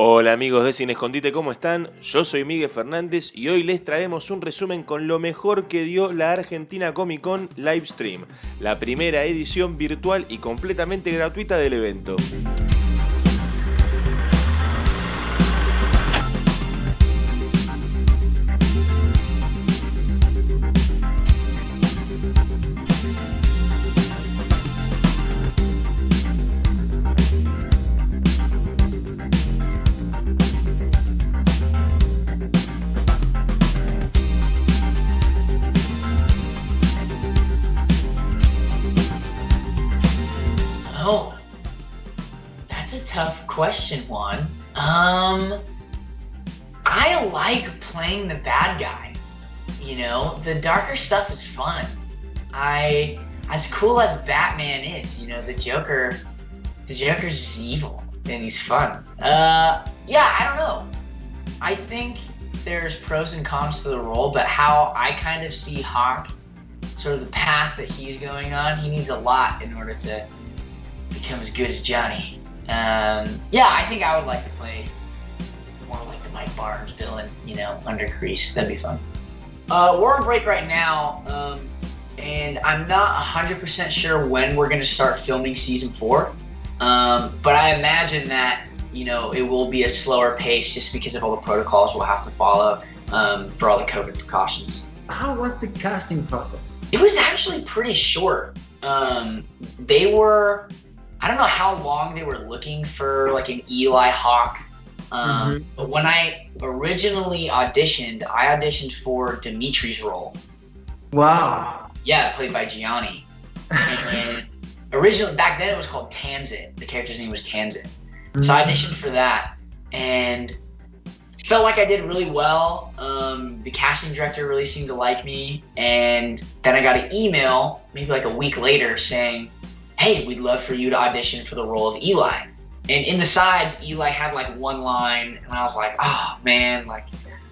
Hola amigos de Sin Escondite, ¿cómo están? Yo soy Miguel Fernández y hoy les traemos un resumen con lo mejor que dio la Argentina Comic-Con Livestream, la primera edición virtual y completamente gratuita del evento. Oh, that's a tough question, Juan. I like playing the bad guy. You know, the darker stuff is fun. As cool as Batman is, you know, the Joker's just evil and he's fun. I don't know. I think there's pros and cons to the role, but how I kind of see Hawk, sort of the path that he's going on, he needs a lot in order to become as good as Johnny. I think I would like to play more like the Mike Barnes villain, you know, under Kreese. That'd be fun. We're on break right now, and I'm not 100% sure when we're going to start filming season 4. But I imagine that, you know, it will be a slower pace just because of all the protocols we'll have to follow for all the COVID precautions. How was the casting process? It was actually pretty short. They were, I don't know how long they were looking for like an Eli Hawk. But when I originally auditioned, I auditioned for Dimitri's role. Wow. Yeah, played by Gianni. And originally, back then it was called Tanzit. The character's name was Tanzit. So I auditioned for that and felt like I did really well. The casting director really seemed to like me. And then I got an email maybe like a week later saying, hey, we'd love for you to audition for the role of Eli. And in the sides, Eli had like one line, and I was like, oh man, like,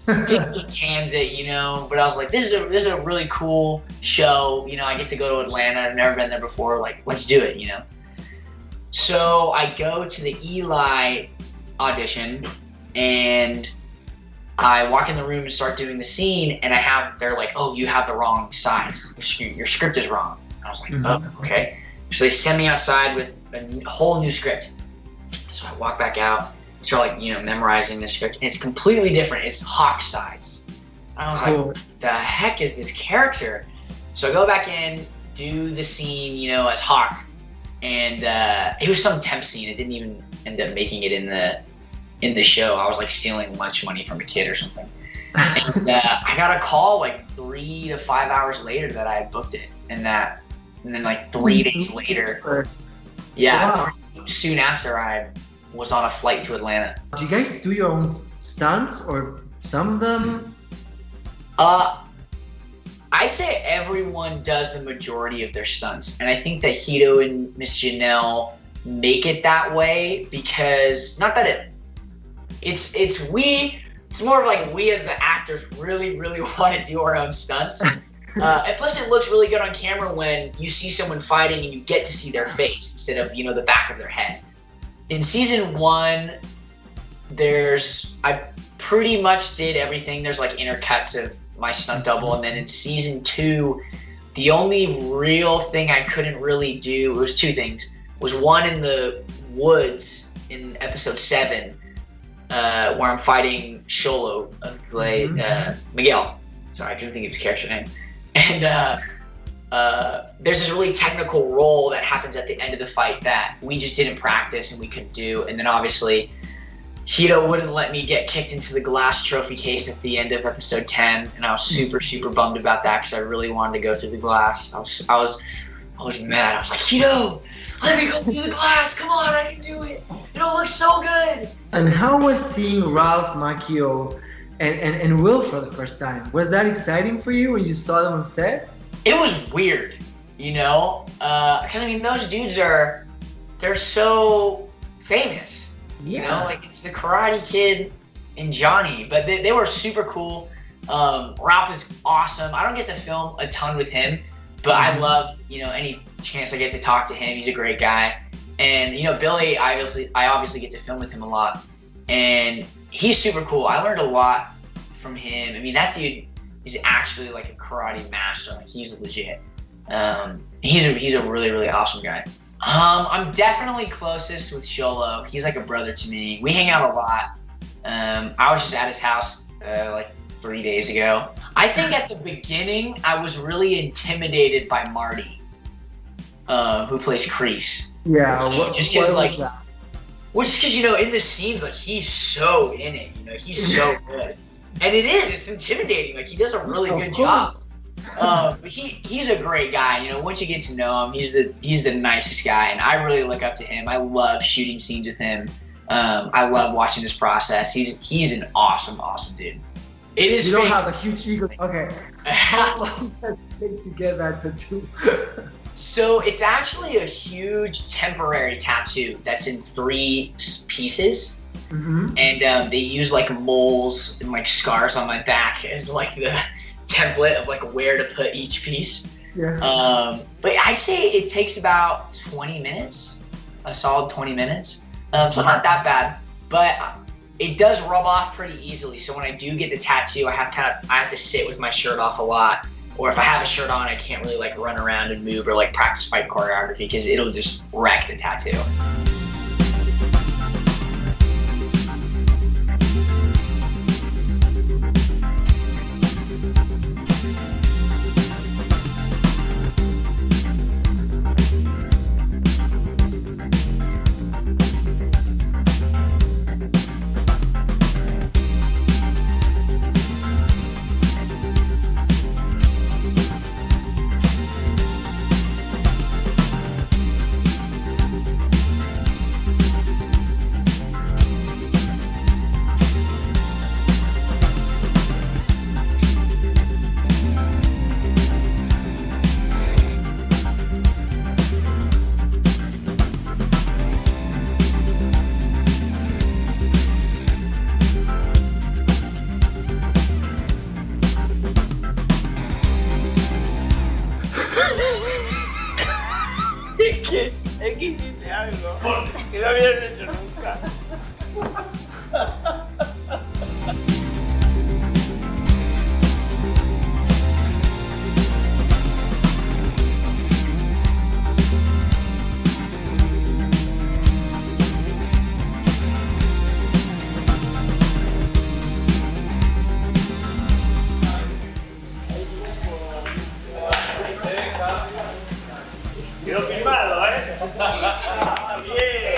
Tanzit, you know. But I was like, this is a really cool show, you know. I get to go to Atlanta. I've never been there before. Like, let's do it, you know. So I go to the Eli audition, and I walk in the room and start doing the scene, and they're like, oh, you have the wrong size. Your script is wrong. And I was like, oh, okay. So they send me outside with a whole new script. So I walk back out, start like, you know, memorizing the script, and it's completely different. It's Hawk size. And I was like, what the heck is this character? So I go back in, do the scene, you know, as Hawk, and it was some temp scene. It didn't even end up making it in the show. I was like stealing lunch money from a kid or something. And I got a call like 3 to 5 hours later that I had booked it, and then like 3 days later, soon after, I was on a flight to Atlanta. Do you guys do your own stunts or some of them? I'd say everyone does the majority of their stunts, and I think that Hito and Miss Janelle make it that way because it's more of like we as the actors really want to do our own stunts. And plus it looks really good on camera when you see someone fighting and you get to see their face instead of, you know, the back of their head. In season 1, I pretty much did everything. There's like intercuts of my stunt double. And then in season 2, the only real thing I couldn't really do, it was 2 things, was one in the woods in episode 7, where I'm fighting Sholo, Miguel. Sorry, I couldn't think of his character name. And there's this really technical roll that happens at the end of the fight that we just didn't practice and we couldn't do. And then obviously, Hito wouldn't let me get kicked into the glass trophy case at the end of episode 10, and I was super bummed about that because I really wanted to go through the glass. I was mad. I was like, Hito, let me go through the glass. Come on, I can do it. It'll look so good. And how was seeing Ralph Macchio and Will for the first time? Was that exciting for you when you saw them on set? It was weird, you know, because I mean those dudes they're so famous, you know, like it's the Karate Kid and Johnny, but they were super cool. Ralph is awesome. I don't get to film a ton with him, but I love, you know, any chance I get to talk to him. He's a great guy. And, you know, Billy, I obviously get to film with him a lot. and he's super cool. I learned a lot from him. I mean, that dude is actually like a karate master. Like, he's legit. He's a really, really awesome guy. I'm definitely closest with Sholo. He's like a brother to me. We hang out a lot. I was just at his house like 3 days ago. I think at the beginning I was really intimidated by Marty, who plays Kreese. Yeah, just because like, which is because, you know, in the scenes, like, he's so in it. You know, he's so good, and it's intimidating. Like, he does a really good job. But he's a great guy. You know, once you get to know him, he's the nicest guy, and I really look up to him. I love shooting scenes with him. I love watching his process. He's an awesome dude. It is. You don't have a huge ego. Okay. How long does it take to get that tattoo? So it's actually a huge temporary tattoo that's in 3 pieces. Mm-hmm. And they use like moles and like scars on my back as like the template of like where to put each piece. Yeah. But I'd say it takes about 20 minutes, a solid 20 minutes. So not that bad, but it does rub off pretty easily. So when I do get the tattoo, I have to sit with my shirt off a lot. Or if I have a shirt on, I can't really like run around and move or like practice fight choreography because it'll just wreck the tattoo. Es que hiciste algo que no habías hecho nunca. Quedó filmado, ¿eh? Bien.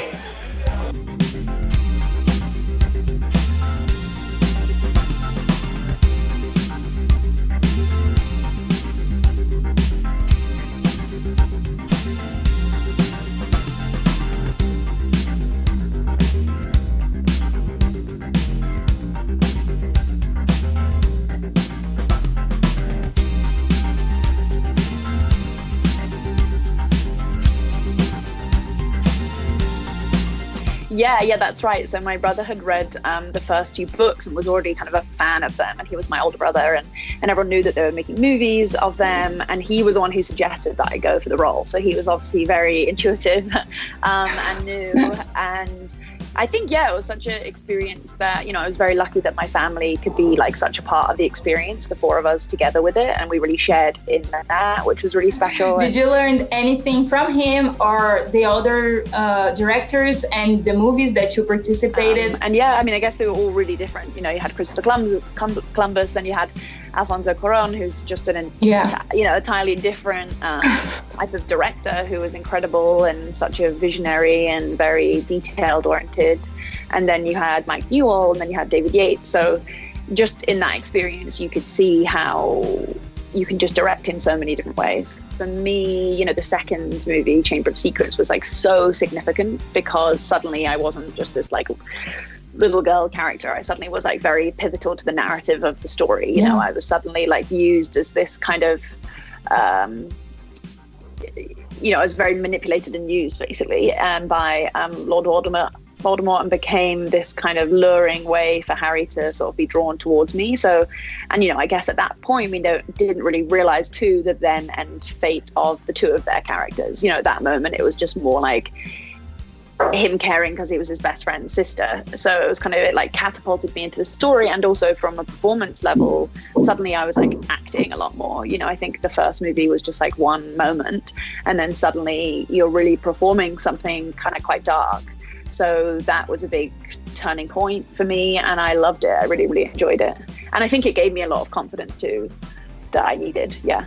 Yeah, that's right. So my brother had read the first 2 books and was already kind of a fan of them. And he was my older brother, and everyone knew that they were making movies of them. And he was the one who suggested that I go for the role. So he was obviously very intuitive and knew. And I think, yeah, it was such an experience that, you know, I was very lucky that my family could be like such a part of the experience, the 4 of us together with it. And we really shared in that, which was really special. Did you learn anything from him or the other directors and the movies that you participated? And yeah, I mean, I guess they were all really different. You know, you had Christopher Columbus, then you had Alfonso Cuarón, who's just entirely different type of director who was incredible and such a visionary and very detailed oriented. And then you had Mike Newell, and then you had David Yates. So just in that experience, you could see how you can just direct in so many different ways. For me, you know, the second movie, Chamber of Secrets, was like so significant because suddenly I wasn't just this like little girl character. I suddenly was like very pivotal to the narrative of the story. You know, I was suddenly like used as this kind of, you know, I was very manipulated and used basically by Lord Voldemort, and became this kind of luring way for Harry to sort of be drawn towards me. So, and you know, I guess at that point we didn't really realize too the then and fate of the 2 of their characters. You know, at that moment it was just more like, him caring because he was his best friend's sister. So it was kind of, it like catapulted me into the story, and also from a performance level, suddenly I was like acting a lot more. You know, I think the first movie was just like one moment, and then suddenly you're really performing something kind of quite dark. So that was a big turning point for me, and I loved it. I really, really enjoyed it. And I think it gave me a lot of confidence too that I needed. Yeah.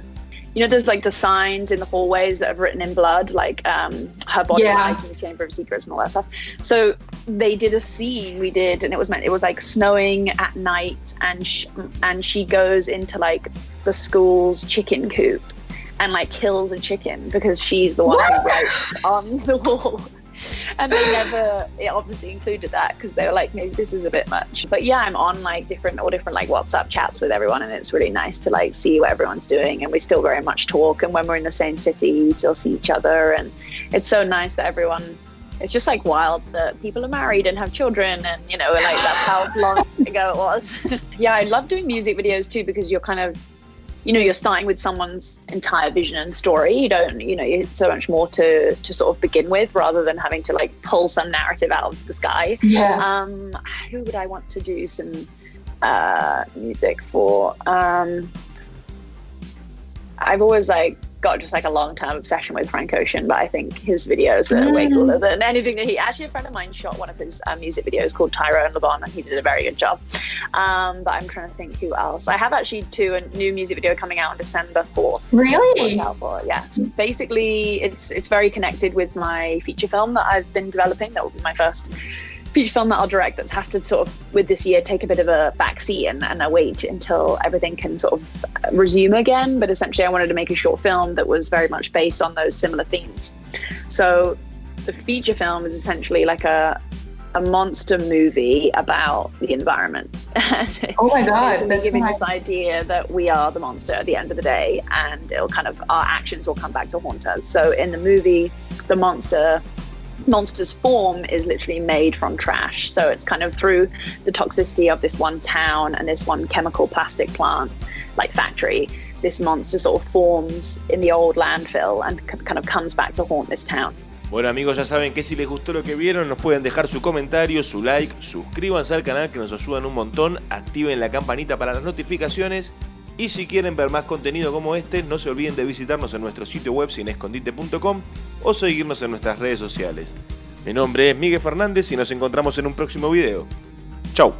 You know, there's like the signs in the hallways that have written in blood, like her body lies in the Chamber of Secrets and all that stuff. So they did a scene we did, and it was like snowing at night, and she goes into like the school's chicken coop and like kills a chicken because she's the one who writes on the wall. And it obviously included that because they were like, maybe this is a bit much. But yeah, I'm on like different like WhatsApp chats with everyone, and it's really nice to like see what everyone's doing, and we still very much talk, and when we're in the same city we still see each other, and it's so nice that everyone, it's just like wild that people are married and have children, and you know, like that's how long ago it was. Yeah, I love doing music videos too, because you're kind of, you know, you're starting with someone's entire vision and story. You don't, you know, it's so much more to sort of begin with, rather than having to like pull some narrative out of the sky. Yeah. Who would I want to do some music for? I've always like got just like a long-term obsession with Frank Ocean, but I think his videos are way cooler than anything that actually, a friend of mine shot one of his music videos called Tyrone Lebon, and he did a very good job. But I'm trying to think who else. I have actually a new music video coming out on December 4th. Really? Yeah. So basically, it's very connected with my feature film that I've been developing. That will be my first feature film that I'll direct, that's have to sort of, with this year, take a bit of a backseat and I wait until everything can sort of resume again. But essentially I wanted to make a short film that was very much based on those similar themes. So the feature film is essentially like a monster movie about the environment. Oh my God. That's giving this idea that we are the monster at the end of the day, and it'll kind of, our actions will come back to haunt us. So in the movie, the monster's form is literally made from trash. So it's kind of through the toxicity of this one town and this one chemical plastic plant, like factory, this monster sort of forms in the old landfill and kind of comes back to haunt this town. Bueno amigos, ya saben que si les gustó lo que vieron, nos pueden dejar su comentario, su like, suscríbanse al canal que nos ayudan un montón, activen la campanita para las notificaciones. Y si quieren ver más contenido como este, no se olviden de visitarnos en nuestro sitio web sinescondite.com o seguirnos en nuestras redes sociales. Mi nombre es Miguel Fernández y nos encontramos en un próximo video. Chau.